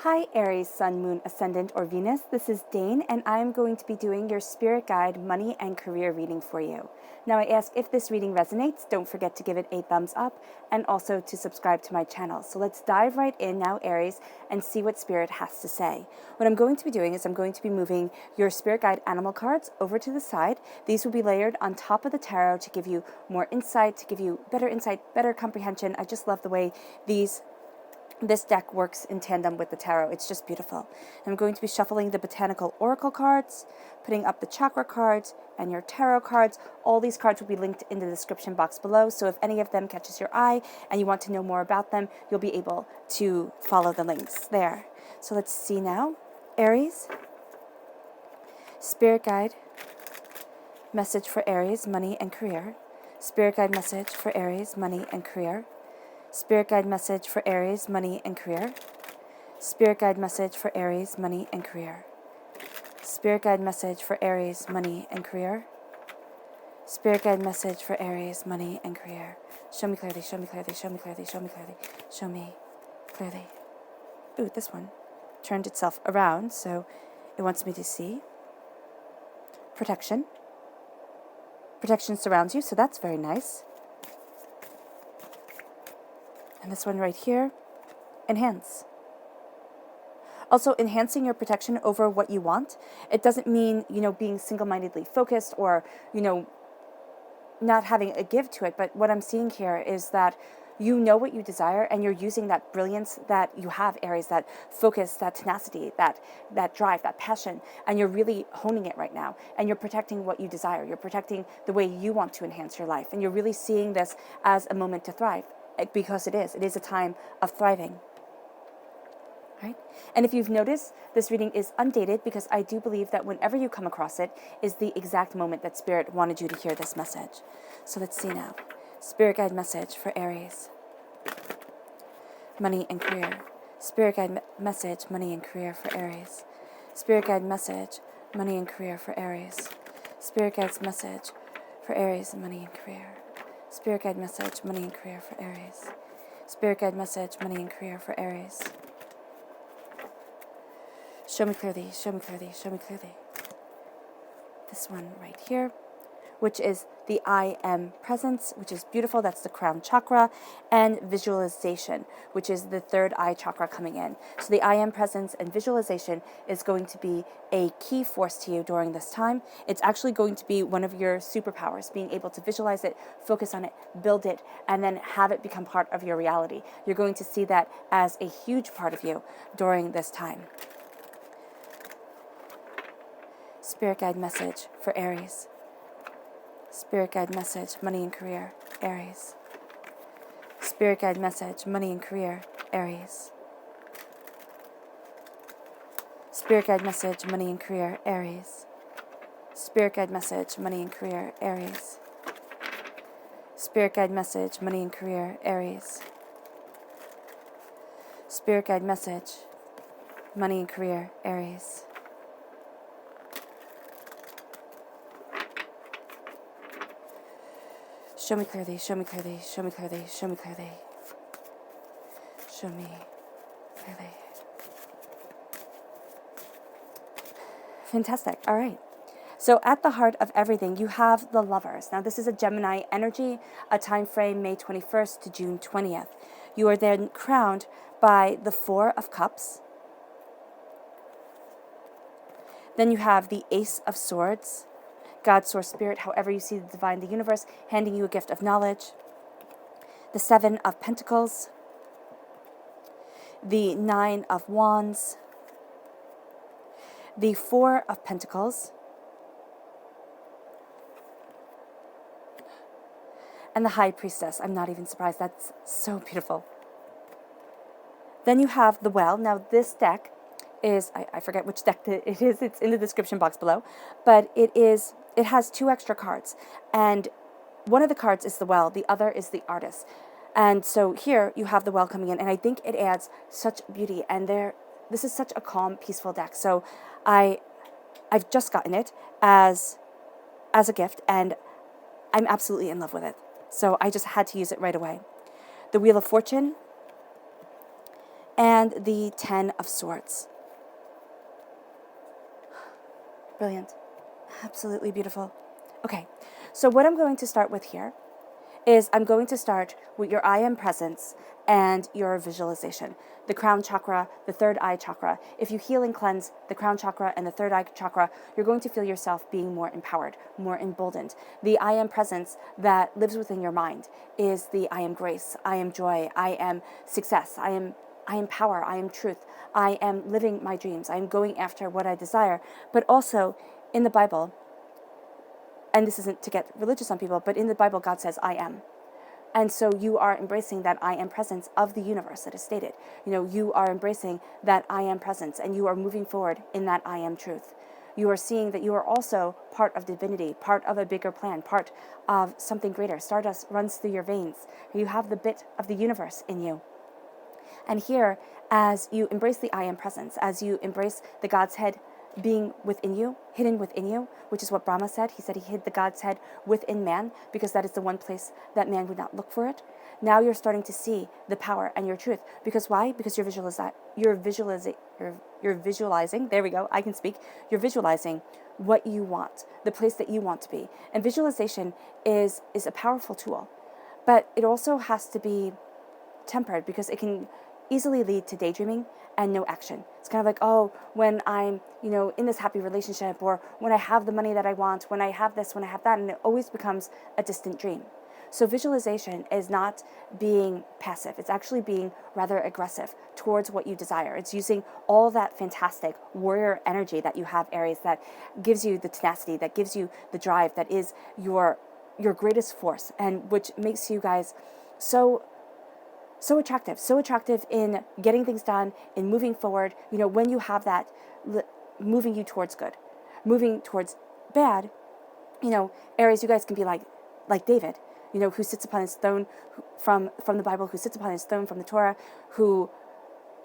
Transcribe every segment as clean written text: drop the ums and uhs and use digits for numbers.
Hi Aries, Sun, Moon, Ascendant, or Venus. This is Dane, and I'm going to be doing your Spirit Guide Money and Career reading for you. Now, I ask if this reading resonates, don't forget to give it a thumbs up and also to subscribe to my channel. So let's dive right in now, Aries, and see what Spirit has to say. What I'm going to be doing is I'm going to be moving your Spirit Guide animal cards over to the side. These will be layered on top of the tarot to give you more insight, to give you better insight, better comprehension. I just love the way this deck works in tandem with the tarot. It's just beautiful. I'm going to be shuffling the botanical oracle cards, putting up the chakra cards, and your tarot cards. All these cards will be linked in the description box below, so if any of them catches your eye and you want to know more about them, you'll be able to follow the links there. So let's see now. Aries, Spirit Guide, message for Aries, money and career. Spirit Guide message for Aries, money and career. Spirit Guide message for Aries, money and career. Spirit Guide message for Aries, money and career. Spirit Guide message for Aries, money and career. Spirit Guide message for Aries, money and career. Show me clearly, show me clearly, show me clearly, show me clearly, show me clearly. Ooh, this one turned itself around, so it wants me to see. Protection. Protection surrounds you, so that's very nice. And this one right here, enhance. Also, enhancing your protection over what you want. It doesn't mean, being single-mindedly focused or, not having a give to it. But what I'm seeing here is that you know what you desire and you're using that brilliance that you have, Aries, that focus, that tenacity, that drive, that passion, and you're really honing it right now. And you're protecting what you desire. You're protecting the way you want to enhance your life. And you're really seeing this as a moment to thrive, because it is a time of thriving. Right? And if you've noticed, this reading is undated because I do believe that whenever you come across it is the exact moment that Spirit wanted you to hear this message. So let's see now. Spirit Guide message for Aries. Money and career. Spirit Guide message, money and career for Aries. Spirit Guide message, money and career for Aries. Spirit Guide's message for Aries, money and career. Spirit Guide message, money and career for Aries. Spirit Guide message, money and career for Aries. Show me clearly, show me clearly, show me clearly. This one right here, which is the I am presence, which is beautiful. That's the crown chakra. And visualization, which is the third eye chakra coming in. So the I am presence and visualization is going to be a key force to you during this time. It's actually going to be one of your superpowers, being able to visualize it, focus on it, build it, and then have it become part of your reality. You're going to see that as a huge part of you during this time. Spirit Guide message for Aries. Spirit Guide message, money and career, Aries. Spirit Guide message, money and career, Aries. Spirit Guide message, money and career, Aries. Spirit Guide message, money and career, Aries. Spirit Guide message, money and career, Aries. Spirit Guide message, money and career, Aries. Show me clearly, show me clearly, show me clearly, show me clearly. Show me clearly. Fantastic. All right. So at the heart of everything, you have the Lovers. Now, this is a Gemini energy, a time frame May 21st to June 20th. You are then crowned by the Four of Cups. Then you have the Ace of Swords. God, Source, Spirit, however you see the divine, the universe, handing you a gift of knowledge. The Seven of Pentacles. The Nine of Wands. The Four of Pentacles. And the High Priestess. I'm not even surprised. That's so beautiful. Then you have the Well. Now, this deck is, I forget which deck it is. It's in the description box below. But it has two extra cards. And one of the cards is the Well. The other is the Artist. And so here you have the Well coming in. And I think it adds such beauty. And this is such a calm, peaceful deck. So I've just gotten it as a gift. And I'm absolutely in love with it. So I just had to use it right away. The Wheel of Fortune and the 10 of Swords. Brilliant. Absolutely beautiful. Okay, so what I'm going to start with here is I'm going to start with your I am presence and your visualization. The crown chakra, the third eye chakra. If you heal and cleanse the crown chakra and the third eye chakra, you're going to feel yourself being more empowered, more emboldened. The I am presence that lives within your mind is the I am grace, I am joy, I am success, I am power, I am truth, I am living my dreams, I am going after what I desire. But also in the Bible, and this isn't to get religious on people, but in the Bible, God says, I am. And so you are embracing that I am presence of the universe that is stated. You are embracing that I am presence, and you are moving forward in that I am truth. You are seeing that you are also part of divinity, part of a bigger plan, part of something greater. Stardust runs through your veins. You have the bit of the universe in you. And here, as you embrace the I am presence, as you embrace the God's head being within you, hidden within you, which is what Brahma said. He said he hid the God's head within man because that is the one place that man would not look for it. Now you're starting to see the power and your truth. Because why? Because you're visualizing. There we go. I can speak. You're visualizing what you want, the place that you want to be. And visualization is a powerful tool, but it also has to be tempered because it can easily lead to daydreaming and no action. It's kind of like, oh, when I'm, in this happy relationship, or when I have the money that I want, when I have this, when I have that, and it always becomes a distant dream. So visualization is not being passive. It's actually being rather aggressive towards what you desire. It's using all that fantastic warrior energy that you have, Aries, that gives you the tenacity, that gives you the drive, that is your greatest force, and which makes you guys so attractive in getting things done, in moving forward. When you have that moving you towards good, moving towards bad, Aries, you guys can be like David, who sits upon his throne from the Bible, who sits upon his throne from the Torah, who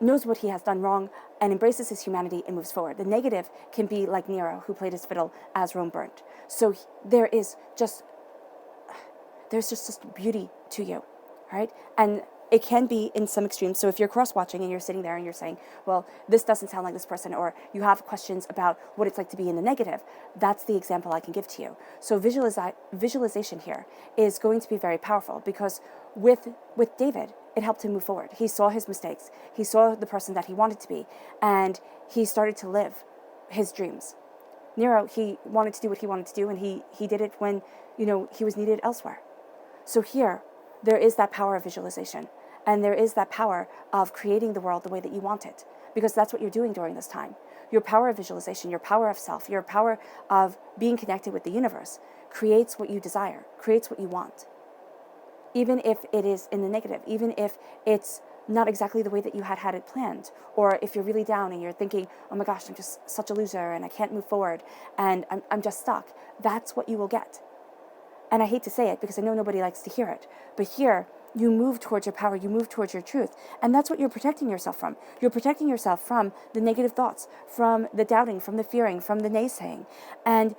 knows what he has done wrong and embraces his humanity and moves forward. The negative can be like Nero, who played his fiddle as Rome burnt. So there's just beauty to you, right? And it can be in some extremes. So if you're cross-watching and you're sitting there and you're saying, well, this doesn't sound like this person, or you have questions about what it's like to be in the negative, that's the example I can give to you. So visualization here is going to be very powerful because with David, it helped him move forward. He saw his mistakes. He saw the person that he wanted to be, and he started to live his dreams. Nero, he wanted to do what he wanted to do, and he did it when, he was needed elsewhere. So here, there is that power of visualization, and there is that power of creating the world the way that you want it, because that's what you're doing during this time. Your power of visualization, your power of self, your power of being connected with the universe creates what you desire, creates what you want. Even if it is in the negative, even if it's not exactly the way that you had it planned, or if you're really down and you're thinking, oh my gosh, I'm just such a loser and I can't move forward and I'm just stuck, that's what you will get. And I hate to say it because I know nobody likes to hear it, but here you move towards your power, you move towards your truth, and that's what you're protecting yourself from. You're protecting yourself from the negative thoughts, from the doubting, from the fearing, from the naysaying. And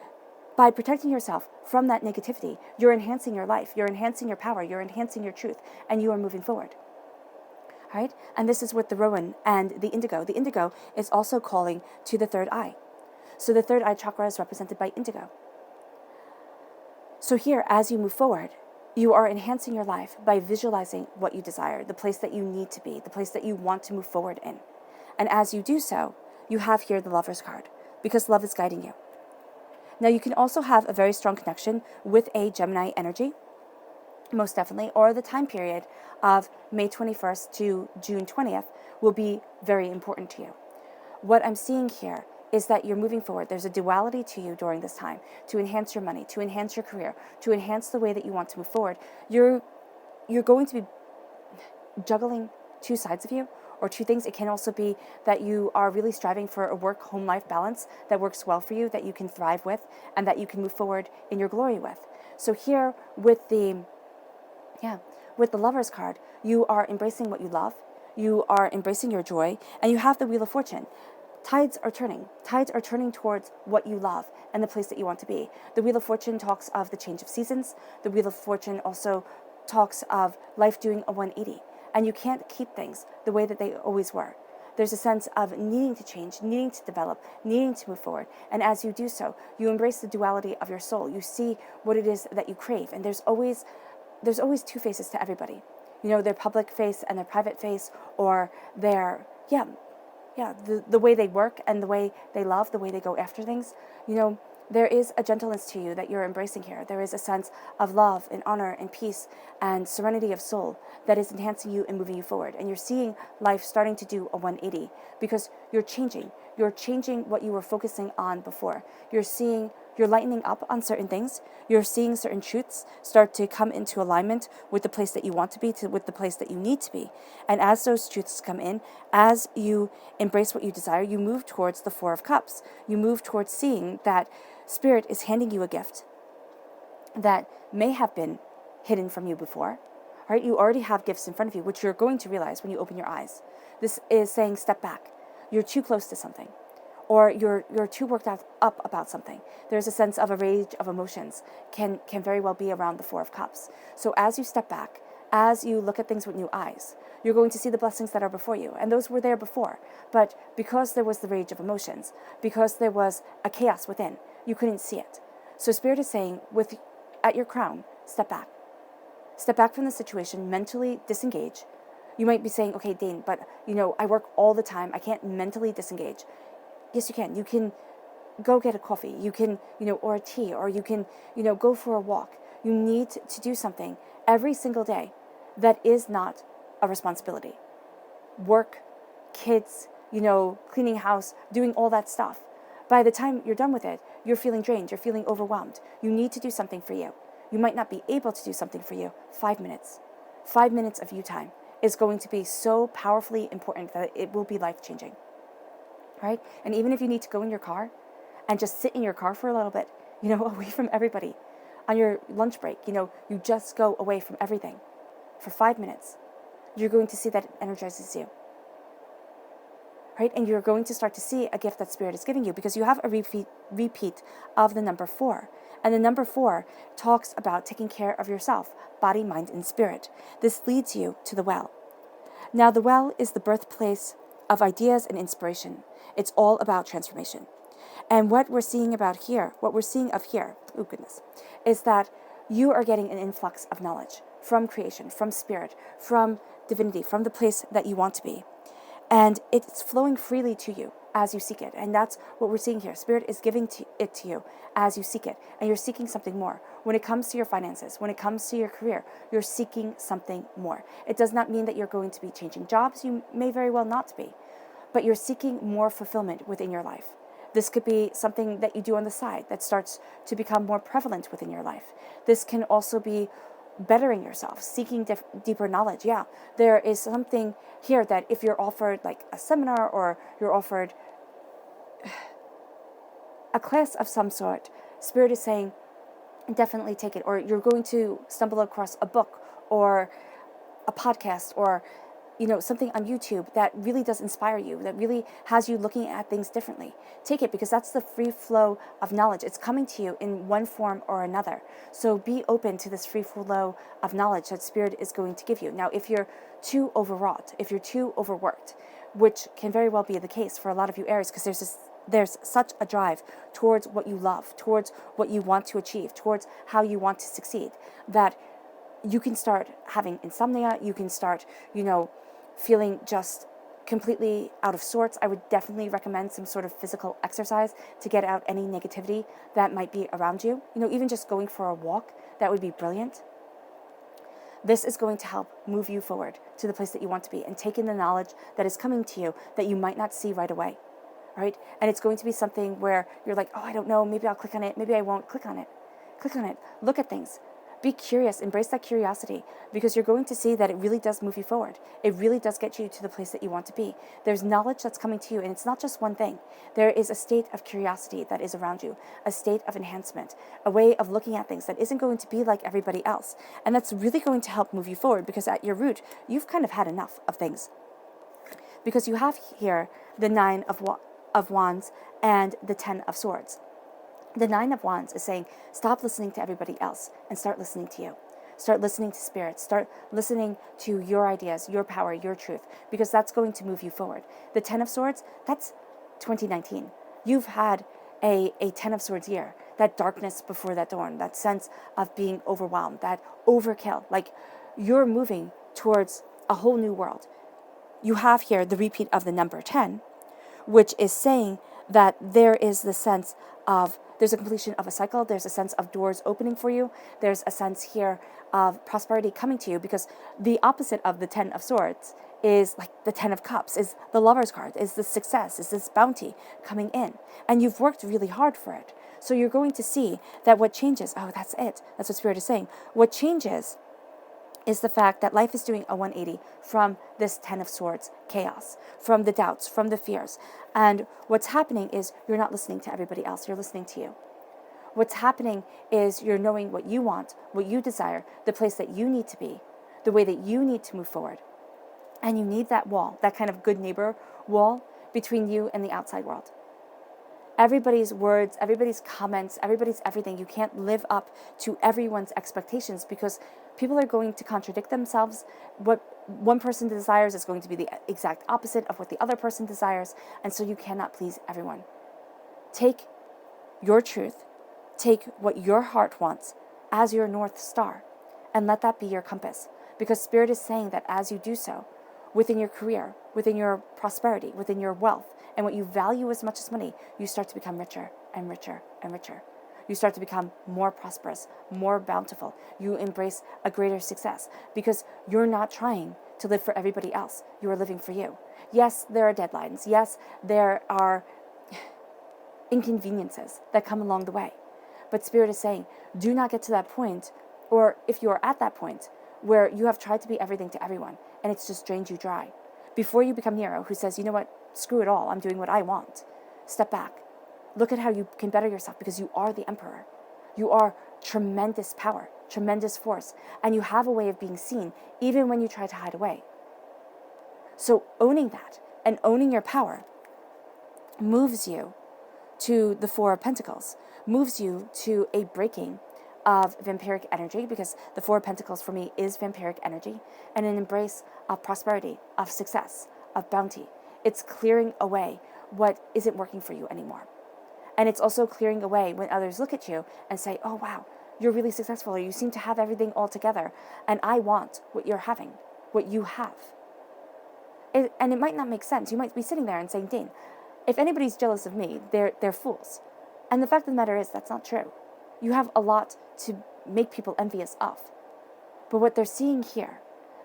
by protecting yourself from that negativity, you're enhancing your life, you're enhancing your power, you're enhancing your truth, and you are moving forward. All right? And this is with the Rowan and the indigo. The indigo is also calling to the third eye. So the third eye chakra is represented by indigo. So here, as you move forward, you are enhancing your life by visualizing what you desire, the place that you need to be, the place that you want to move forward in. And as you do so, you have here the Lover's card, because love is guiding you. Now, you can also have a very strong connection with a Gemini energy, most definitely, or the time period of May 21st to June 20th will be very important to you. What I'm seeing here is that you're moving forward. There's a duality to you during this time to enhance your money, to enhance your career, to enhance the way that you want to move forward. You're going to be juggling two sides of you, or two things. It can also be that you are really striving for a work-home life balance that works well for you, that you can thrive with, and that you can move forward in your glory with. So here with the Lover's card, you are embracing what you love, you are embracing your joy, and you have the Wheel of Fortune. Tides are turning. Tides are turning towards what you love and the place that you want to be. The Wheel of Fortune talks of the change of seasons. The Wheel of Fortune also talks of life doing a 180. and you can't keep things the way that they always were. There's a sense of needing to change, needing to develop, needing to move forward. And as you do so, you embrace the duality of your soul. You see what it is that you crave. And there's always two faces to everybody. Their public face and their private face, or their, the way they work and the way they love, the way they go after things. There is a gentleness to you that you're embracing here. There is a sense of love and honor and peace and serenity of soul that is enhancing you and moving you forward. And you're seeing life starting to do a 180 because you're changing. You're changing what you were focusing on before. You're lightening up on certain things. You're seeing certain truths start to come into alignment with the place that you want to be, with the place that you need to be. And as those truths come in, as you embrace what you desire, you move towards the Four of Cups. You move towards seeing that Spirit is handing you a gift that may have been hidden from you before. Right? You already have gifts in front of you, which you're going to realize when you open your eyes. This is saying step back. You're too close to something. Or you're too worked up about something. There's a sense of a rage of emotions can very well be around the Four of Cups. So as you step back, as you look at things with new eyes, you're going to see the blessings that are before you. And those were there before. But because there was the rage of emotions, because there was a chaos within, you couldn't see it. So Spirit is saying, at your crown, step back. Step back from the situation, mentally disengage. You might be saying, okay, Dane, but I work all the time. I can't mentally disengage. Yes, you can. You can go get a coffee. You can, or a tea, or you can, go for a walk. You need to do something every single day that is not a responsibility. Work, kids, cleaning house, doing all that stuff. By the time you're done with it, you're feeling drained. You're feeling overwhelmed. You need to do something for you. You might not be able to do something for you. 5 minutes. 5 minutes of you time is going to be so powerfully important that it will be life-changing. Right? And even if you need to go in your car and just sit in your car for a little bit, away from everybody, on your lunch break, you just go away from everything for 5 minutes, you're going to see that it energizes you. Right? And you're going to start to see a gift that Spirit is giving you because you have a repeat of the number 4. And the number 4 talks about taking care of yourself, body, mind, and spirit. This leads you to the well. Now, the well is the birthplace of ideas and inspiration. It's all about transformation. And what we're seeing of here, is that you are getting an influx of knowledge from creation, from Spirit, from divinity, from the place that you want to be. And it's flowing freely to you as you seek it. And that's what we're seeing here. Spirit is giving it to you as you seek it. And you're seeking something more. When it comes to your finances, when it comes to your career, you're seeking something more. It does not mean that you're going to be changing jobs. You may very well not be. But you're seeking more fulfillment within your life. This could be something that you do on the side that starts to become more prevalent within your life. This can also be bettering yourself, seeking deeper knowledge. Yeah, there is something here that if you're offered like a seminar or you're offered a class of some sort, Spirit is saying, definitely take it. Or you're going to stumble across a book or a podcast or something on YouTube that really does inspire you, that really has you looking at things differently. Take it because that's the free flow of knowledge. It's coming to you in one form or another. So be open to this free flow of knowledge that Spirit is going to give you. Now, if you're too overwrought, if you're too overworked, which can very well be the case for a lot of you Aries, because there's such a drive towards what you love, towards what you want to achieve, towards how you want to succeed, that you can start having insomnia, you can start, feeling just completely out of sorts. I would definitely recommend some sort of physical exercise to get out any negativity that might be around you. Even just going for a walk, that would be brilliant. This is going to help move you forward to the place that you want to be and take in the knowledge that is coming to you that you might not see right away, right? And it's going to be something where you're like, oh, I don't know, maybe I'll click on it, maybe I won't. Click on it. Click on it. Look at things. Be curious, embrace that curiosity, because you're going to see that it really does move you forward. It really does get you to the place that you want to be. There's knowledge that's coming to you, and it's not just one thing. There is a state of curiosity that is around you, a state of enhancement, a way of looking at things that isn't going to be like everybody else. And that's really going to help move you forward, because at your root, you've kind of had enough of things. Because you have here the 9 of Wands and the 10 of Swords. The 9 of Wands is saying, stop listening to everybody else and start listening to you. Start listening to spirit. Start listening to your ideas, your power, your truth, because that's going to move you forward. The 10 of Swords, that's 2019. You've had a 10 of Swords year, that darkness before that dawn, that sense of being overwhelmed, that overkill. Like, you're moving towards a whole new world. You have here the repeat of the number 10, which is saying that there is the sense of, there's a completion of a cycle, there's a sense of doors opening for you, there's a sense here of prosperity coming to you, because the opposite of the 10 of Swords is like the 10 of Cups, is the Lover's card, is the success, is this bounty coming in. And you've worked really hard for it. So you're going to see that what changes, oh, that's it. That's what Spirit is saying. What changes is the fact that life is doing a 180 from this 10 of Swords chaos, from the doubts, from the fears. And what's happening is you're not listening to everybody else, you're listening to you. What's happening is you're knowing what you want, what you desire, the place that you need to be, the way that you need to move forward. And you need that wall, that kind of good neighbor wall between you and the outside world. Everybody's words, everybody's comments, everybody's everything. You can't live up to everyone's expectations because people are going to contradict themselves. What one person desires is going to be the exact opposite of what the other person desires, and so you cannot please everyone. Take your truth, take what your heart wants as your North Star, and let that be your compass. Because Spirit is saying that as you do so, within your career, within your prosperity, within your wealth, and what you value as much as money, you start to become richer and richer and richer. You start to become more prosperous, more bountiful. You embrace a greater success because you're not trying to live for everybody else. You are living for you. Yes, there are deadlines. Yes, there are inconveniences that come along the way. But Spirit is saying, do not get to that point, or if you are at that point, where you have tried to be everything to everyone and it's just drained you dry. Before you become Nero, who says, you know what, screw it all, I'm doing what I want. Step back. Look at how you can better yourself because you are the Emperor. You are tremendous power, tremendous force, and you have a way of being seen even when you try to hide away. So owning that and owning your power moves you to the Four of Pentacles, moves you to a breaking of vampiric energy, because the Four of Pentacles for me is vampiric energy, and an embrace of prosperity, of success, of bounty. It's clearing away what isn't working for you anymore. And it's also clearing away when others look at you and say, oh wow, you're really successful, or you seem to have everything all together, and I want what you're having, what you have. And it might not make sense. You might be sitting there and saying, Dean, if anybody's jealous of me, they're fools. And the fact of the matter is that's not true. You have a lot to make people envious of. But what they're seeing here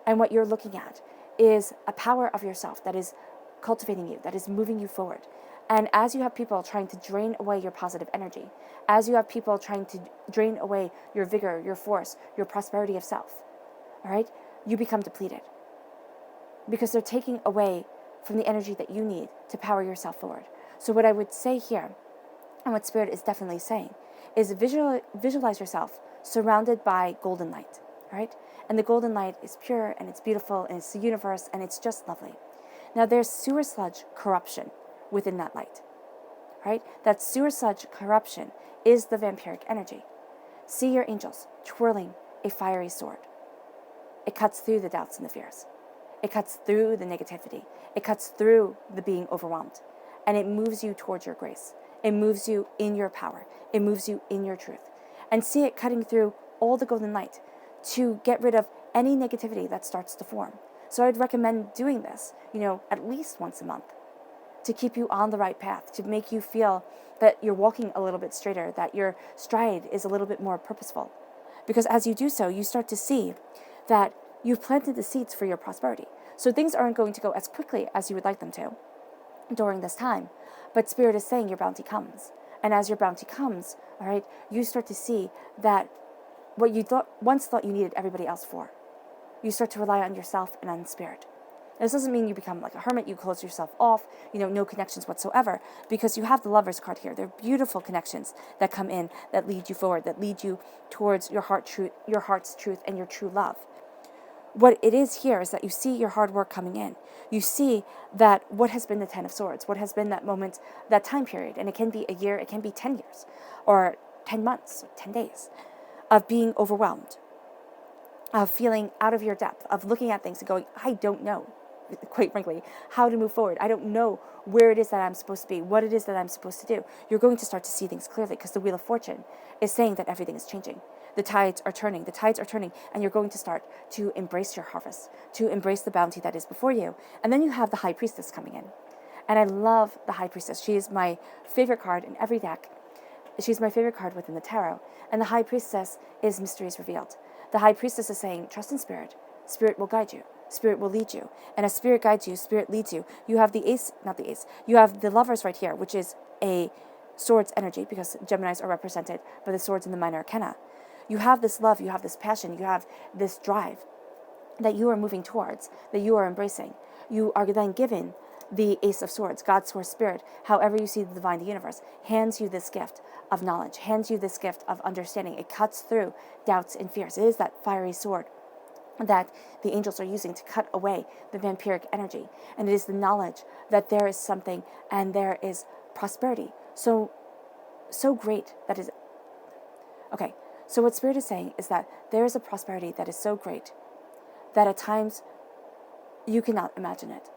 and what you're looking at is a power of yourself that is cultivating you, that is moving you forward. And as you have people trying to drain away your positive energy, as you have people trying to drain away your vigor, your force, your prosperity of self, all right, you become depleted. Because they're taking away from the energy that you need to power yourself forward. So what I would say here, and what Spirit is definitely saying, is visualize yourself surrounded by golden light, right? And the golden light is pure, and it's beautiful, and it's the universe, and it's just lovely. Now there's sewer sludge corruption within that light, right? That sewer sludge corruption is the vampiric energy. See your angels twirling a fiery sword. It cuts through the doubts and the fears. It cuts through the negativity. It cuts through the being overwhelmed. And it moves you towards your grace. It moves you in your power. It moves you in your truth. And see it cutting through all the golden light to get rid of any negativity that starts to form. So I'd recommend doing this, at least once a month, to keep you on the right path, to make you feel that you're walking a little bit straighter, that your stride is a little bit more purposeful. Because as you do so, you start to see that you've planted the seeds for your prosperity. So things aren't going to go as quickly as you would like them to during this time. But Spirit is saying your bounty comes. And as your bounty comes, all right, you start to see that what you once thought you needed everybody else for, you start to rely on yourself and on Spirit. This doesn't mean you become like a hermit, you close yourself off, no connections whatsoever, because you have the Lover's card here. They're beautiful connections that come in, that lead you forward, that lead you towards your heart's truth and your true love. What it is here is that you see your hard work coming in. You see that what has been the 10 of Swords, what has been that moment, that time period, and it can be a year, it can be 10 years, or 10 months, 10 days, of being overwhelmed, of feeling out of your depth, of looking at things and going, I don't know, quite frankly, how to move forward. I don't know where it is that I'm supposed to be, what it is that I'm supposed to do. You're going to start to see things clearly because the Wheel of Fortune is saying that everything is changing. The tides are turning, and you're going to start to embrace your harvest, to embrace the bounty that is before you. And then you have the High Priestess coming in. And I love the High Priestess. She is my favorite card in every deck. She's my favorite card within the tarot. And the High Priestess is mysteries revealed. The High Priestess is saying, trust in Spirit. Spirit will guide you. Spirit will lead you. And as Spirit guides you, Spirit leads you. You have the Ace, not the Ace. You have the Lovers right here, which is a swords energy, because Geminis are represented by the swords in the minor arcana. You have this love, you have this passion, you have this drive that you are moving towards, that you are embracing. You are then given the Ace of Swords, God, Source, Spirit, however you see the divine, the universe, hands you this gift of knowledge, hands you this gift of understanding. It cuts through doubts and fears. It is that fiery sword that the angels are using to cut away the vampiric energy. And it is the knowledge that there is something and there is prosperity. So great that is. Okay, so what Spirit is saying is that there is a prosperity that is so great that at times you cannot imagine it.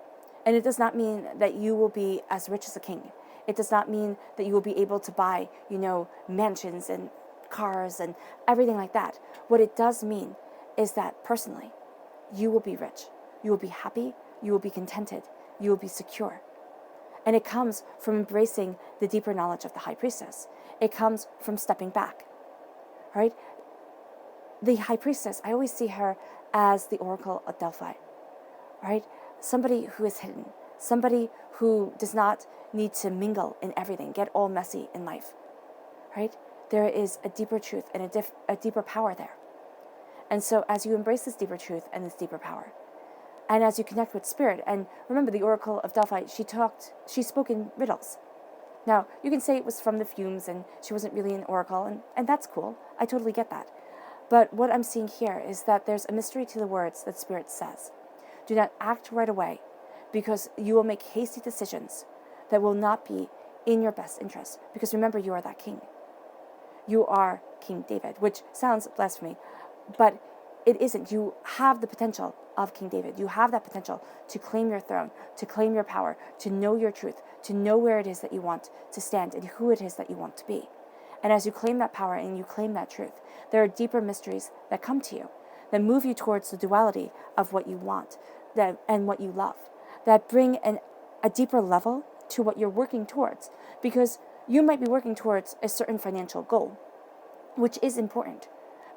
And it does not mean that you will be as rich as a king. It does not mean that you will be able to buy, mansions and cars and everything like that. What it does mean is that personally, you will be rich. You will be happy. You will be contented. You will be secure. And it comes from embracing the deeper knowledge of the High Priestess. It comes from stepping back, right? The High Priestess, I always see her as the Oracle of Delphi, right? Somebody who is hidden, somebody who does not need to mingle in everything, get all messy in life, right? There is a deeper truth and a deeper power there. And so as you embrace this deeper truth and this deeper power, and as you connect with Spirit, and remember the Oracle of Delphi, she spoke in riddles. Now, you can say it was from the fumes and she wasn't really an oracle, and that's cool. I totally get that. But what I'm seeing here is that there's a mystery to the words that Spirit says. Do not act right away, because you will make hasty decisions that will not be in your best interest. Because remember, you are that king. You are King David, which sounds blasphemy, but it isn't. You have the potential of King David. You have that potential to claim your throne, to claim your power, to know your truth, to know where it is that you want to stand and who it is that you want to be. And as you claim that power and you claim that truth, there are deeper mysteries that come to you, that move you towards the duality of what you want and what you love, that bring a deeper level to what you're working towards. Because you might be working towards a certain financial goal, which is important.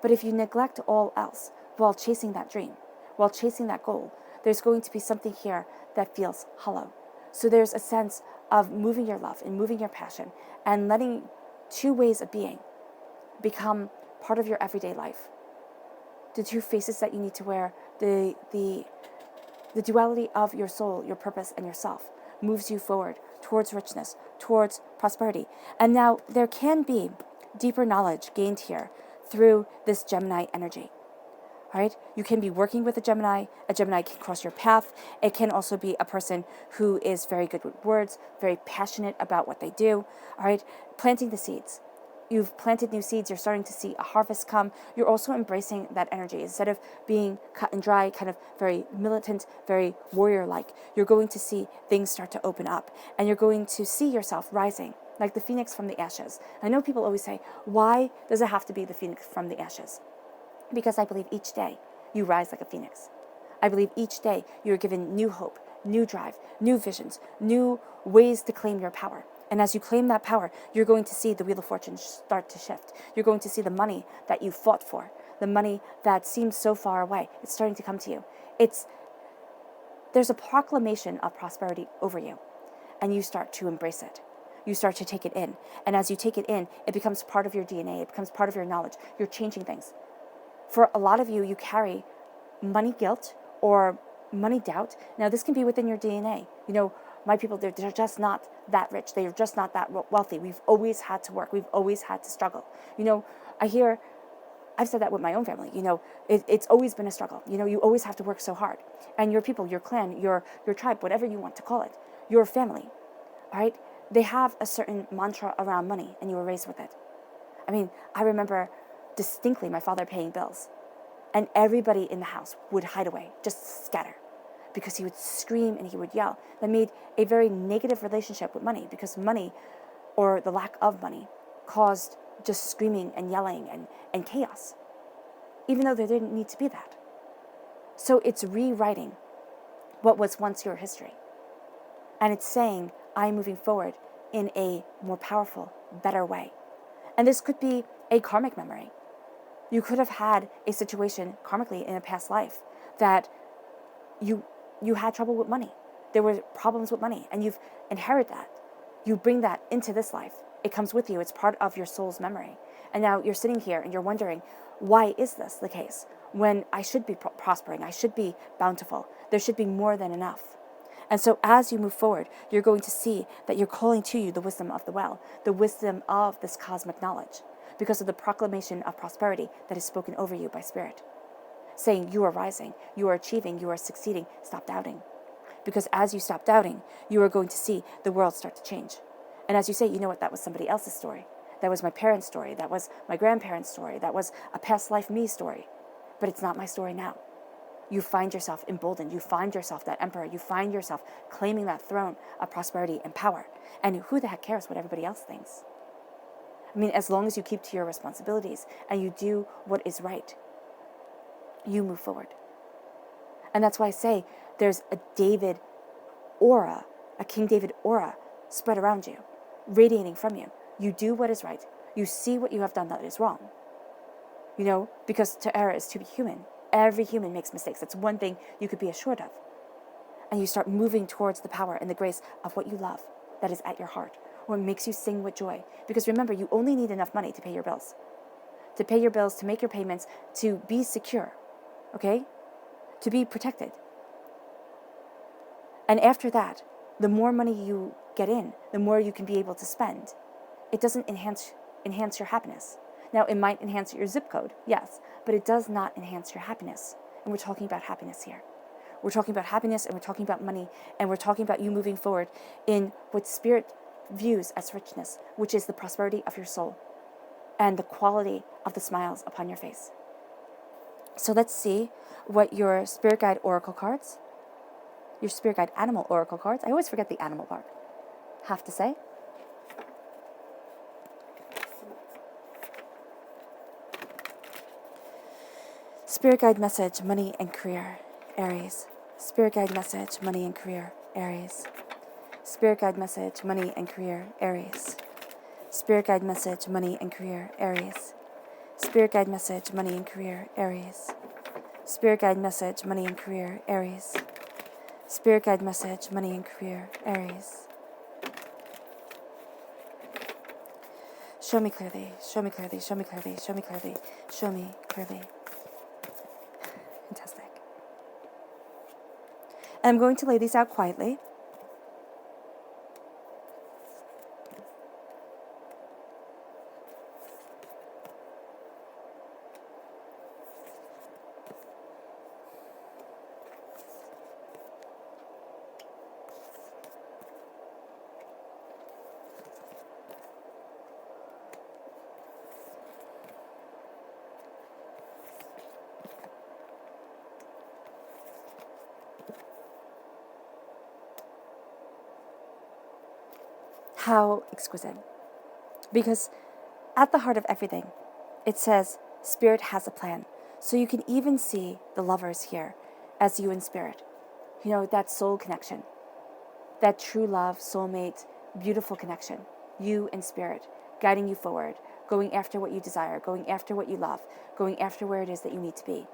But if you neglect all else while chasing that dream, while chasing that goal, there's going to be something here that feels hollow. So there's a sense of moving your love and moving your passion and letting two ways of being become part of your everyday life. The two faces that you need to wear, the duality of your soul, your purpose, and yourself moves you forward towards richness, towards prosperity. And now there can be deeper knowledge gained here through this Gemini energy. All right? You can be working with a Gemini can cross your path. It can also be a person who is very good with words, very passionate about what they do. All right? Planting the seeds. You've planted new seeds, you're starting to see a harvest come. You're also embracing that energy. Instead of being cut and dry, kind of very militant, very warrior-like, you're going to see things start to open up. And you're going to see yourself rising, like the phoenix from the ashes. I know people always say, why does it have to be the phoenix from the ashes? Because I believe each day you rise like a phoenix. I believe each day you're given new hope, new drive, new visions, new ways to claim your power. And as you claim that power, you're going to see the Wheel of Fortune start to shift. You're going to see the money that you fought for, the money that seems so far away. It's starting to come to you. There's a proclamation of prosperity over you, and you start to embrace it. You start to take it in. And as you take it in, it becomes part of your DNA. It becomes part of your knowledge. You're changing things. For a lot of you, you carry money guilt or money doubt. Now, this can be within your DNA. My people, they're just not that rich. They're just not that wealthy. We've always had to work. We've always had to struggle. I've said that with my own family. It's always been a struggle. You always have to work so hard. And your people, your clan, your tribe, whatever you want to call it, your family, all right, they have a certain mantra around money, and you were raised with it. I remember distinctly my father paying bills. And everybody in the house would hide away, just scatter, because he would scream and he would yell. That made a very negative relationship with money, because money, or the lack of money, caused just screaming and yelling and chaos, even though there didn't need to be that. So it's rewriting what was once your history. And it's saying, I'm moving forward in a more powerful, better way. And this could be a karmic memory. You could have had a situation karmically in a past life that you had trouble with money. There were problems with money, and you've inherited that. You bring that into this life. It comes with you. It's part of your soul's memory. And now you're sitting here and you're wondering, why is this the case? When I should be prospering, I should be bountiful. There should be more than enough. And so as you move forward, you're going to see that you're calling to you the wisdom of the well, the wisdom of this cosmic knowledge, because of the proclamation of prosperity that is spoken over you by Spirit, saying you are rising, you are achieving, you are succeeding. Stop doubting. Because as you stop doubting, you are going to see the world start to change. And as you say, you know what, that was somebody else's story. That was my parents' story. That was my grandparents' story. That was a past life me story. But it's not my story now. You find yourself emboldened. You find yourself that emperor. You find yourself claiming that throne of prosperity and power. And who the heck cares what everybody else thinks? I mean, as long as you keep to your responsibilities and you do what is right, you move forward. And that's why I say there's a David aura, a King David aura spread around you, radiating from you. You do what is right. You see what you have done that is wrong. You know, because to err is to be human. Every human makes mistakes. That's one thing you could be assured of. And you start moving towards the power and the grace of what you love that is at your heart, what makes you sing with joy. Because remember, you only need enough money to pay your bills. To pay your bills, to make your payments, to be secure, okay? To be protected. And after that, the more money you get in, the more you can be able to spend. It doesn't enhance your happiness. Now, it might enhance your zip code, yes, but it does not enhance your happiness. And we're talking about happiness here. We're talking about happiness, and we're talking about money, and we're talking about you moving forward in what Spirit views as richness, which is the prosperity of your soul and the quality of the smiles upon your face. So let's see what your Spirit Guide Oracle cards, your Spirit Guide Animal Oracle cards, I always forget the animal part, have to say. Spirit Guide Message, Money and Career, Aries. Spirit Guide Message, Money and Career, Aries. Spirit Guide Message, Money and Career, Aries. Spirit Guide Message, Money and Career, Aries. Spirit Guide Message, Money and Career, Aries. Spirit Guide Message, Money and Career, Aries. Spirit Guide Message, Money and Career, Aries. Show me clearly, show me clearly, show me clearly, show me clearly, show me clearly. Fantastic. And I'm going to lay these out quietly. How exquisite. Because at the heart of everything, it says Spirit has a plan. So you can even see the lovers here as you in Spirit. You know, that soul connection, that true love, soulmate, beautiful connection. You and Spirit, guiding you forward, going after what you desire, going after what you love, going after where it is that you need to be.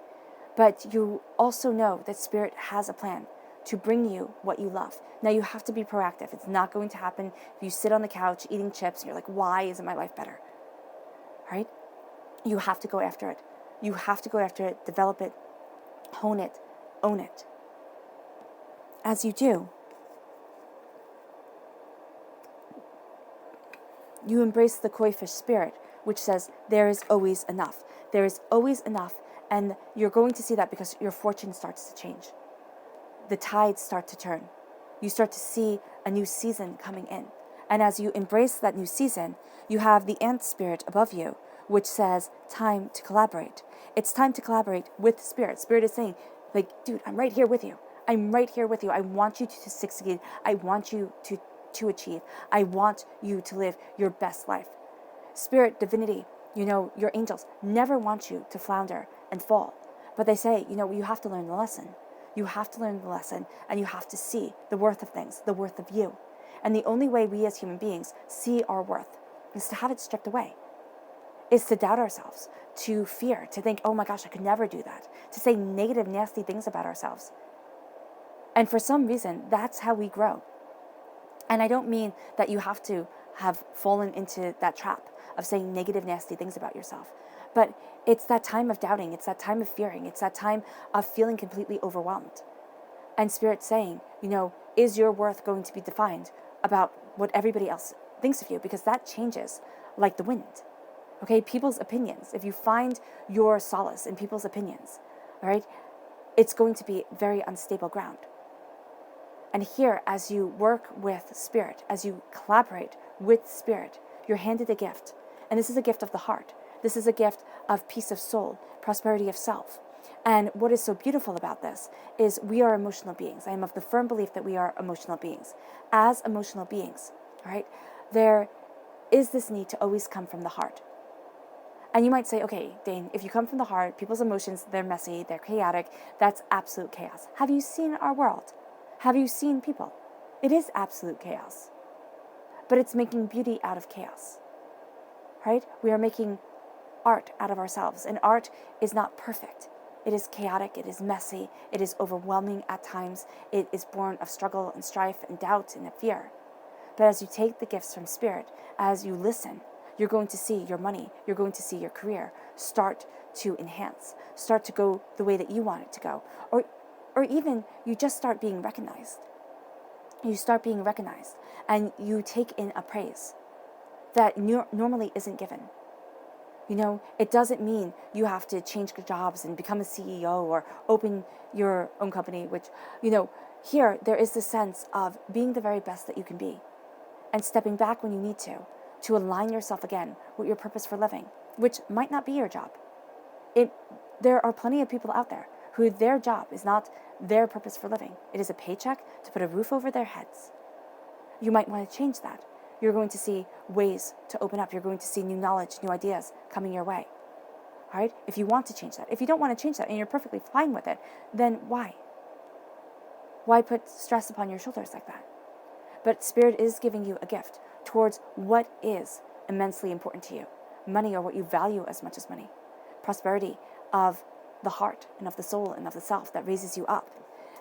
But you also know that Spirit has a plan to bring you what you love. Now you have to be proactive. It's not going to happen if you sit on the couch eating chips and you're like, why isn't my life better? Right? You have to go after it. You have to go after it, develop it, hone it, own it. As you do, you embrace the koi fish spirit, which says there is always enough. There is always enough, and you're going to see that because your fortune starts to change. The tides start to turn. You start to see a new season coming in. And as you embrace that new season, you have the ant spirit above you, which says time to collaborate. It's time to collaborate with Spirit. Spirit is saying, like, dude, I'm right here with you. I'm right here with you. I want you to succeed. I want you to achieve. I want you to live your best life. Spirit, divinity, your angels never want you to flounder and fall. But they say, you have to learn the lesson. You have to learn the lesson, and you have to see the worth of things, the worth of you. And the only way we as human beings see our worth is to have it stripped away, is to doubt ourselves, to fear, to think, oh my gosh, I could never do that, to say negative, nasty things about ourselves. And for some reason, that's how we grow. And I don't mean that you have to have fallen into that trap of saying negative, nasty things about yourself. But it's that time of doubting. It's that time of fearing. It's that time of feeling completely overwhelmed. And Spirit's saying, is your worth going to be defined about what everybody else thinks of you? Because that changes like the wind. Okay, people's opinions. If you find your solace in people's opinions, all right, it's going to be very unstable ground. And here, as you work with Spirit, as you collaborate with Spirit, you're handed a gift. And this is a gift of the heart. This is a gift of peace of soul, prosperity of self. And what is so beautiful about this is we are emotional beings. I am of the firm belief that we are emotional beings. As emotional beings, right, there is this need to always come from the heart. And you might say, okay, Dane, if you come from the heart, people's emotions, they're messy, they're chaotic, that's absolute chaos. Have you seen our world? Have you seen people? It is absolute chaos. But it's making beauty out of chaos, right? We are making art out of ourselves, and art is not perfect. It is chaotic, it is messy, it is overwhelming at times, it is born of struggle and strife and doubt and fear. But as you take the gifts from Spirit, as you listen, you're going to see your money, you're going to see your career start to enhance, start to go the way that you want it to go, or even you just start being recognized. You start being recognized, and you take in a praise that normally isn't given. It doesn't mean you have to change jobs and become a CEO or open your own company, which, here there is the sense of being the very best that you can be and stepping back when you need to align yourself again with your purpose for living, which might not be your job. There are plenty of people out there who their job is not their purpose for living. It is a paycheck to put a roof over their heads. You might want to change that. You're going to see ways to open up. You're going to see new knowledge, new ideas coming your way. All right? If you want to change that. If you don't want to change that and you're perfectly fine with it, then why? Why put stress upon your shoulders like that? But Spirit is giving you a gift towards what is immensely important to you. Money, or what you value as much as money. Prosperity of the heart and of the soul and of the self that raises you up.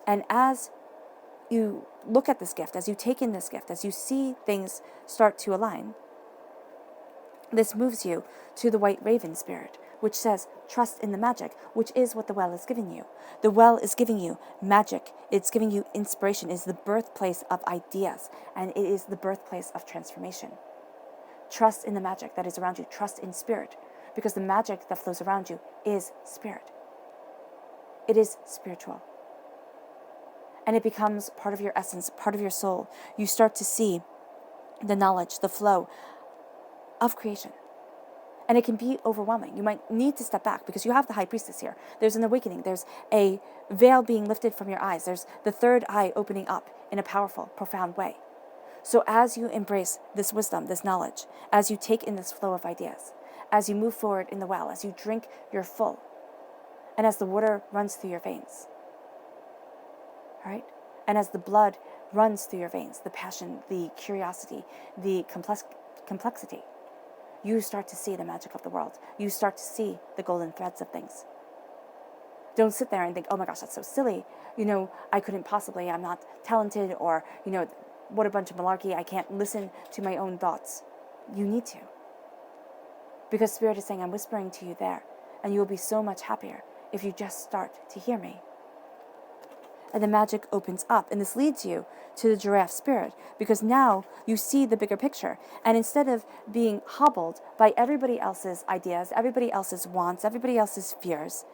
And as you look at this gift, as you take in this gift, as you see things start to align, this moves you to the white raven spirit, which says, trust in the magic, which is what the well is giving you. The well is giving you magic. It's giving you inspiration. It's the birthplace of ideas, and it is the birthplace of transformation. Trust in the magic that is around you. Trust in Spirit, because the magic that flows around you is Spirit. It is spiritual. And it becomes part of your essence, part of your soul. You start to see the knowledge, the flow of creation. And it can be overwhelming. You might need to step back because you have the high priestess here. There's an awakening. There's a veil being lifted from your eyes. There's the third eye opening up in a powerful, profound way. So as you embrace this wisdom, this knowledge, as you take in this flow of ideas, as you move forward in the well, as you drink your full, and as the water runs through your veins, all right? And as the blood runs through your veins, the passion, the curiosity, the complexity, you start to see the magic of the world. You start to see the golden threads of things. Don't sit there and think, oh my gosh, that's so silly. I couldn't possibly, I'm not talented, or, what a bunch of malarkey. I can't listen to my own thoughts. You need to. Because Spirit is saying, I'm whispering to you there, and you will be so much happier if you just start to hear me. And the magic opens up, and this leads you to the giraffe spirit, because now you see the bigger picture. And instead of being hobbled by everybody else's ideas, everybody else's wants, everybody else's fears,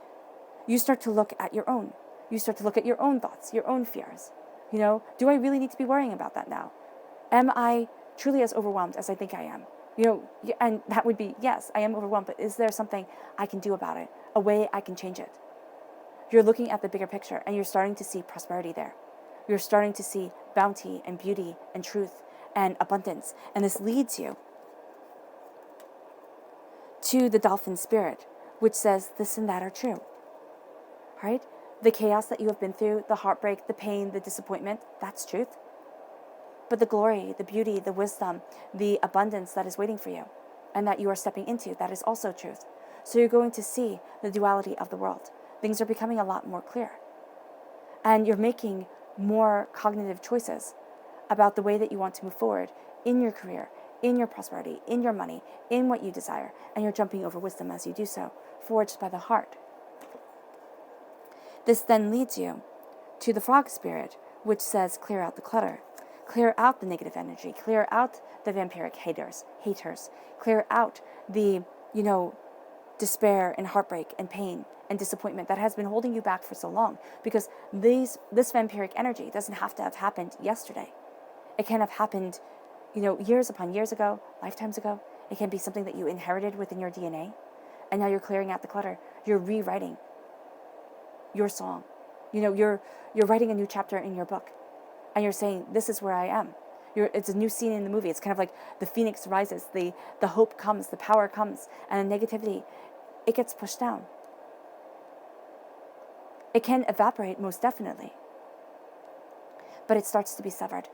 you start to look at your own. You start to look at your own thoughts, your own fears. Do I really need to be worrying about that now? Am I truly as overwhelmed as I think I am? And that would be, yes, I am overwhelmed, but is there something I can do about it? A way I can change it? You're looking at the bigger picture and you're starting to see prosperity there. You're starting to see bounty and beauty and truth and abundance. And this leads you to the dolphin spirit, which says this and that are true, right? The chaos that you have been through, the heartbreak, the pain, the disappointment, that's truth. But the glory, the beauty, the wisdom, the abundance that is waiting for you and that you are stepping into, that is also truth. So you're going to see the duality of the world. Things are becoming a lot more clear. And you're making more cognitive choices about the way that you want to move forward in your career, in your prosperity, in your money, in what you desire. And you're jumping over wisdom as you do so, forged by the heart. This then leads you to the frog spirit, which says clear out the clutter. Clear out the negative energy. Clear out the vampiric haters. Clear out the, despair and heartbreak and pain and disappointment that has been holding you back for so long. Because this vampiric energy doesn't have to have happened yesterday. It can have happened, years upon years ago, lifetimes ago. It can be something that you inherited within your DNA. And now you're clearing out the clutter. You're rewriting your song. You're writing a new chapter in your book. And you're saying, this is where I am. It's a new scene in the movie. It's kind of like the phoenix rises, the hope comes, the power comes, and the negativity, it gets pushed down. It can evaporate, most definitely. But it starts to be severed.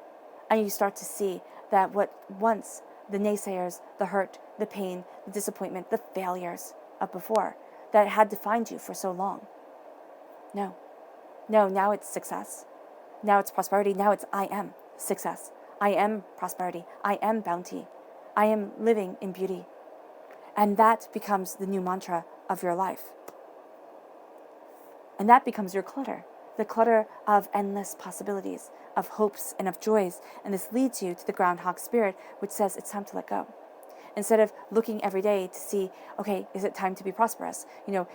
And you start to see that what once the naysayers, the hurt, the pain, the disappointment, the failures of before, that had defined you for so long. No, now it's success. Now it's prosperity. Now it's I am success. I am prosperity. I am bounty. I am living in beauty. And that becomes the new mantra of your life. And that becomes your clutter. The clutter of endless possibilities, of hopes and of joys. And this leads you to the groundhog spirit, which says it's time to let go. Instead of looking every day to see, okay, is it time to be prosperous?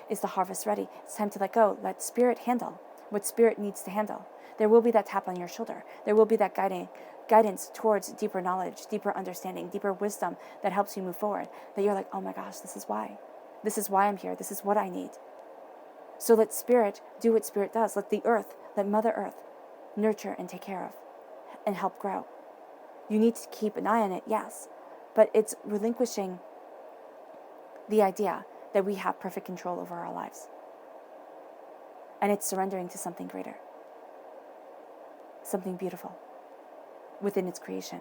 Is the harvest ready? It's time to let go. Let spirit handle what spirit needs to handle. There will be that tap on your shoulder. There will be that guidance towards deeper knowledge, deeper understanding, deeper wisdom that helps you move forward. That you're like, oh my gosh, this is why. This is why I'm here. This is what I need. So let spirit do what spirit does. Let the earth, let Mother Earth nurture and take care of and help grow. You need to keep an eye on it, yes, but it's relinquishing the idea that we have perfect control over our lives. And it's surrendering to something greater, something beautiful within its creation.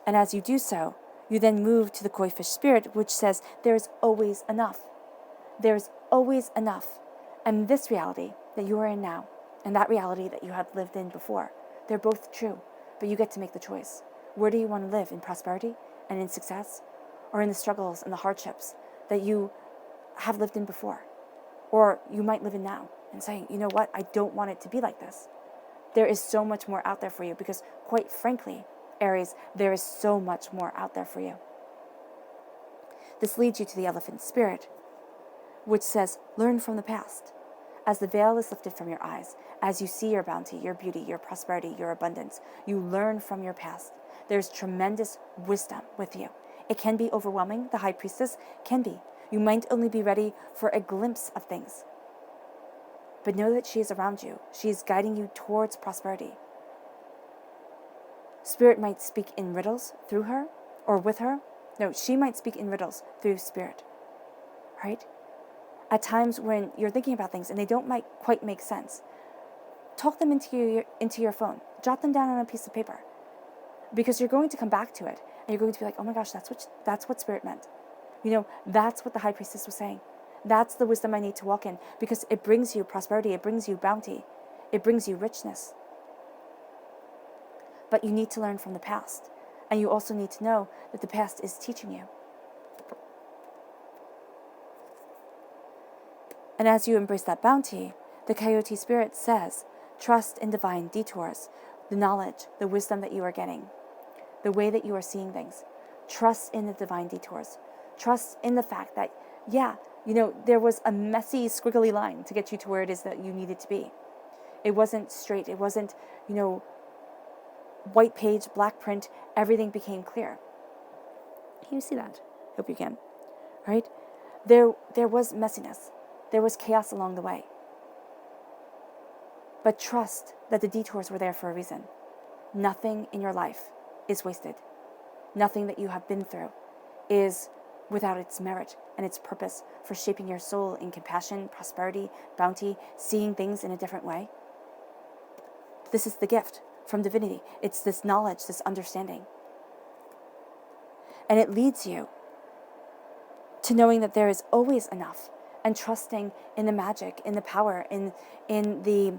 And as you do so, you then move to the koi fish spirit, which says there's always enough. There's always enough. And this reality that you are in now, and that reality that you have lived in before, they're both true, but you get to make the choice. Where do you want to live? In prosperity and in success? Or in the struggles and the hardships that you have lived in before? Or you might live in now and saying, you know what, I don't want it to be like this. There is so much more out there for you because, quite frankly, Aries, there is so much more out there for you. This leads you to the elephant spirit, which says, learn from the past. As the veil is lifted from your eyes, as you see your bounty, your beauty, your prosperity, your abundance, you learn from your past. There's tremendous wisdom with you. It can be overwhelming. The high priestess can be. You might only be ready for a glimpse of things. But know that she is around you. She is guiding you towards prosperity. Spirit might speak in riddles through her or with her. No, she might speak in riddles through spirit. Right? At times when you're thinking about things and they don't quite make sense, talk them into your phone. Jot them down on a piece of paper. Because you're going to come back to it and you're going to be like, oh my gosh, that's what spirit meant. That's what the high priestess was saying. That's the wisdom I need to walk in because it brings you prosperity, it brings you bounty, it brings you richness. But you need to learn from the past. And you also need to know that the past is teaching you. And as you embrace that bounty, the coyote spirit says, trust in divine detours, the knowledge, the wisdom that you are getting, the way that you are seeing things. Trust in the divine detours. Trust in the fact that, there was a messy, squiggly line to get you to where it is that you needed to be. It wasn't straight. It wasn't, white page, black print. Everything became clear. Can you see that? Hope you can. Right? There was messiness. There was chaos along the way. But trust that the detours were there for a reason. Nothing in your life is wasted. Nothing that you have been through is without its merit and its purpose for shaping your soul in compassion, prosperity, bounty, seeing things in a different way. This is the gift from divinity. It's this knowledge, this understanding. And it leads you to knowing that there is always enough and trusting in the magic, in the power, in the...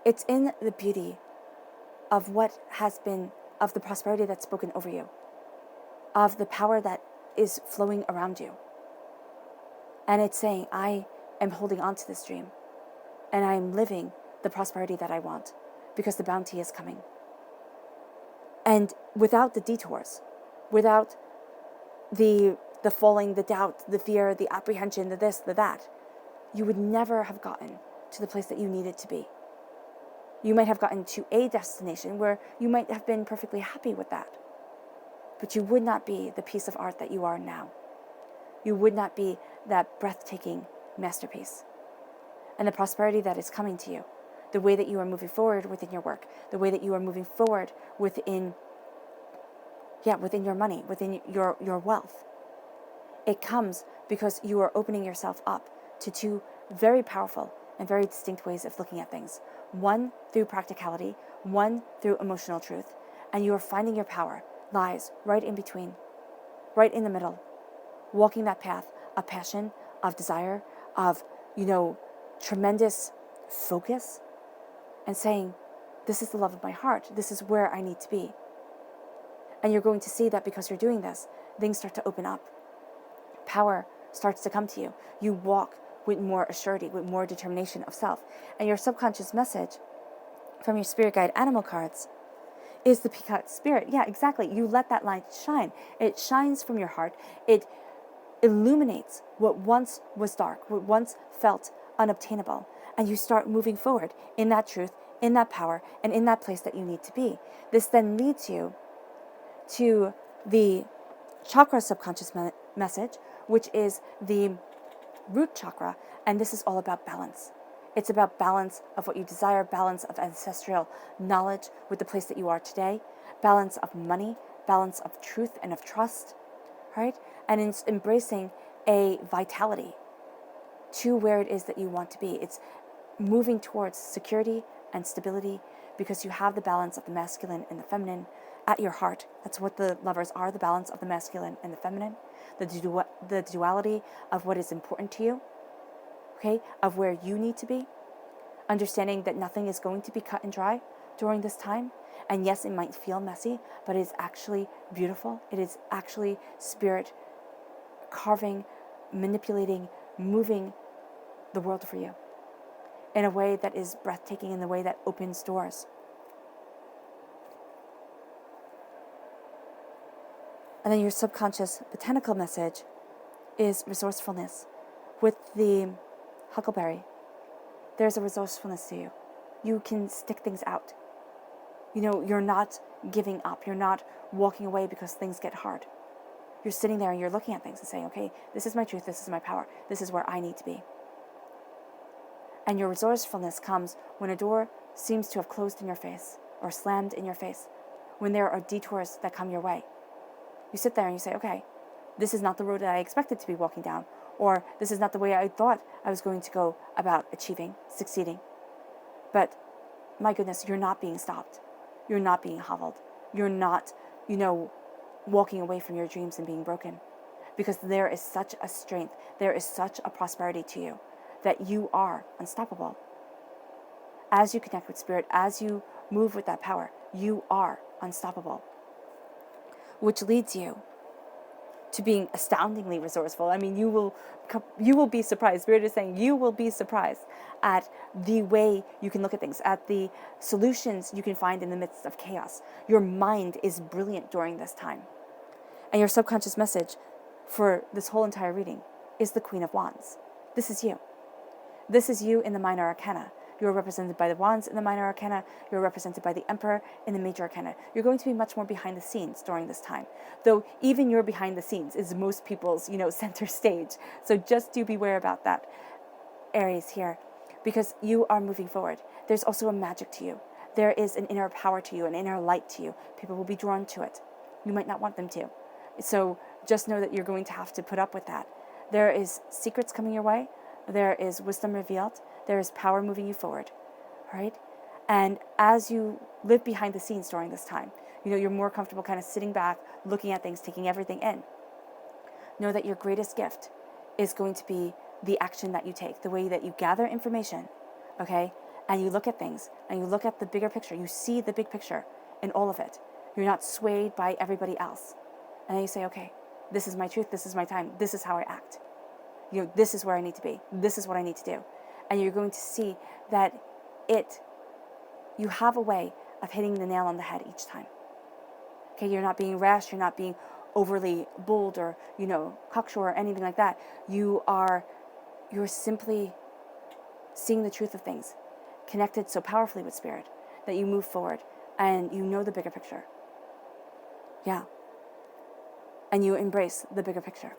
It's in the beauty of what has been, of the prosperity that's spoken over you, of the power that is flowing around you. And it's saying, I am holding on to this dream, and I am living the prosperity that I want, because the bounty is coming. And without the detours, without the falling, the doubt, the fear, the apprehension, the this, the that, you would never have gotten to the place that you needed to be. You might have gotten to a destination where you might have been perfectly happy with that, but you would not be the piece of art that you are now. You would not be that breathtaking masterpiece. And the prosperity that is coming to you, the way that you are moving forward within your work, the way that you are moving forward within your money, within your wealth, it comes because you are opening yourself up to two very powerful and very distinct ways of looking at things. One through practicality, one through emotional truth. And you are finding your power lies right in between, right in the middle, walking that path of passion, of desire, of, tremendous focus, and saying, this is the love of my heart. This is where I need to be. And you're going to see that because you're doing this, things start to open up. Power starts to come to you. You walk with more assurity, with more determination of self. And your subconscious message from your spirit guide animal cards is the peacock spirit. Yeah, exactly. You let that light shine. It shines from your heart. It illuminates what once was dark, what once felt unobtainable. And you start moving forward in that truth, in that power, and in that place that you need to be. This then leads you to the chakra subconscious message, which is the root chakra, and this is all about balance. It's about balance of what you desire, balance of ancestral knowledge with the place that you are today, balance of money, balance of truth and of trust, right? And it's embracing a vitality to where it is that you want to be. It's moving towards security and stability because you have the balance of the masculine and the feminine at your heart. That's what the lovers are, the balance of the masculine and the feminine, the duality of what is important to you, okay, of where you need to be, understanding that nothing is going to be cut and dry during this time. And yes, it might feel messy, but it is actually beautiful. It is actually spirit carving, manipulating, moving the world for you in a way that is breathtaking, in the way that opens doors. And then your subconscious botanical message is resourcefulness. With the huckleberry, there's a resourcefulness to you. You can stick things out. You're not giving up. You're not walking away because things get hard. You're sitting there and you're looking at things and saying, okay, this is my truth, this is my power, this is where I need to be. And your resourcefulness comes when a door seems to have closed in your face or slammed in your face, when there are detours that come your way. You sit there and you say, okay, this is not the road that I expected to be walking down, or this is not the way I thought I was going to go about achieving, succeeding. But my goodness, you're not being stopped. You're not being hobbled. You're not, walking away from your dreams and being broken. Because there is such a strength, there is such a prosperity to you that you are unstoppable. As you connect with spirit, as you move with that power, you are unstoppable. Which leads you to being astoundingly resourceful. I mean, you will be surprised. Spirit is saying you will be surprised at the way you can look at things, at the solutions you can find in the midst of chaos. Your mind is brilliant during this time. And your subconscious message for this whole entire reading is the Queen of Wands. This is you. This is you in the minor arcana. You're represented by the Wands in the minor arcana. You're represented by the Emperor in the major arcana. You're going to be much more behind the scenes during this time. Though even your behind the scenes is most people's, center stage. So just do beware about that, Aries, here, because you are moving forward. There's also a magic to you. There is an inner power to you, an inner light to you. People will be drawn to it. You might not want them to. So just know that you're going to have to put up with that. There is secrets coming your way. There is wisdom revealed. There is power moving you forward. All right? And as you live behind the scenes during this time, you're more comfortable kind of sitting back, looking at things, taking everything in. Know that your greatest gift is going to be the action that you take, the way that you gather information, okay? And you look at things, and you look at the bigger picture. You see the big picture in all of it. You're not swayed by everybody else. And then you say, okay, this is my truth, this is my time, this is how I act. This is where I need to be. This is what I need to do. And you're going to see that you have a way of hitting the nail on the head each time. Okay, you're not being rash, you're not being overly bold or, cocksure or anything like that. You're simply seeing the truth of things, connected so powerfully with spirit that you move forward and you know the bigger picture. Yeah. And you embrace the bigger picture.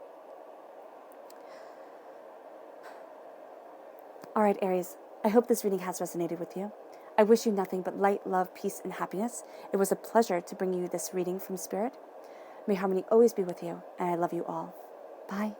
All right, Aries, I hope this reading has resonated with you. I wish you nothing but light, love, peace, and happiness. It was a pleasure to bring you this reading from Spirit. May harmony always be with you, and I love you all. Bye.